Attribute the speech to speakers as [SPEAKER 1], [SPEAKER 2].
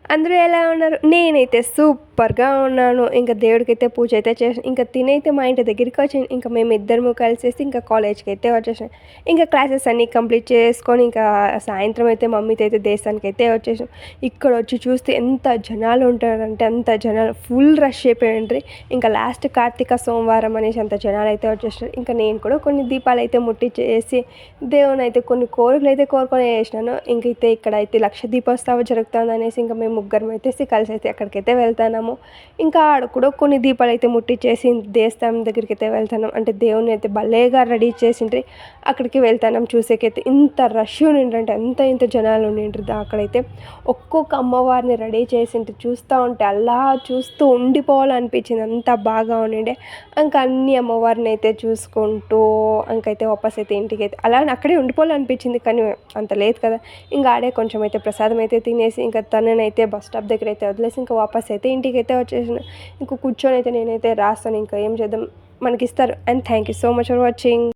[SPEAKER 1] అందరూ ఎలా ఉన్నారు? నేనైతే సూపర్‌గా ఉన్నాను. ఇంక దేవుడికైతే పూజ అయితే చేసి ఇంక తినైతే మా ఇంటి దగ్గరికొచ్చింది. ఇంక మేమిద్దరము కలిసేసి ఇంకా కాలేజ్‌కైతే వచ్చేసాం. ఇంకా క్లాసెస్ అన్నీ కంప్లీట్ చేసుకొని ఇంకా సాయంత్రం అయితే మమ్మీతో అయితే దేవస్థానానికైతే వచ్చేసాం. ఇక్కడొచ్చి చూస్తే ఎంత జనాలు ఉంటారంటే అంత జనాలు ఫుల్ రష్ అయిపోయిండ్రి. ఇంకా లాస్ట్ కార్తీక సోమవారం అనేసి అంత జనాలైతే వచ్చేసారు. ఇంకా నేను కూడా కొన్ని దీపాలైతే ముట్టిచ్చేసి దేవుడినైతే కొన్ని కోరికలైతే కోరుకొని చేసినాను. ఇంకైతే ఇక్కడైతే లక్ష దీపోత్సవం జరుగుతుందనేసి ఇంకా మేము ముగ్గురమైతే కలిసైతే అక్కడికైతే వెళ్తున్నాము. ఇంకా ఆడ కూడా కొన్ని దీపాలైతే ముట్టిచ్చేసి దేవస్థానం దగ్గరికైతే వెళ్తున్నాం. అంటే దేవుడిని అయితే భలేగా రెడీ చేసిండ్రి. అక్కడికి వెళ్తున్నాం చూసేకైతే. ఇంత రష్ ఉండిండ్రంటే ఇంత జనాలు ఉండిండ్రు అక్కడైతే. ఒక్కొక్క అమ్మవారిని రెడీ చేసిండ్రు. చూస్తూ ఉంటే అలా చూస్తూ ఉండిపోవాలనిపించింది. అంత బాగా ఉండిండే. ఇంకా అన్ని అమ్మవారిని అయితే చూసుకుంటూ ఇంకైతే వాపస్ అయితే ఇంటికైతే అలా అక్కడే ఉండిపోవాలనిపించింది. కానీ అంత లేదు కదా. ఇంకా ఆడే కొంచెం అయితే ప్రసాదం అయితే తినేసి ఇంకా తననైతే బస్ స్టాప్ దగ్గర అయితే వదిలేసి ఇంకా వాపస్ అయితే ఇంటికైతే వచ్చేసిన. ఇంక కూర్చొని అయితే నేనైతే రాస్తాను. ఇంకా ఏం చేద్దాం మనకిస్తారు. And thank you so much for watching.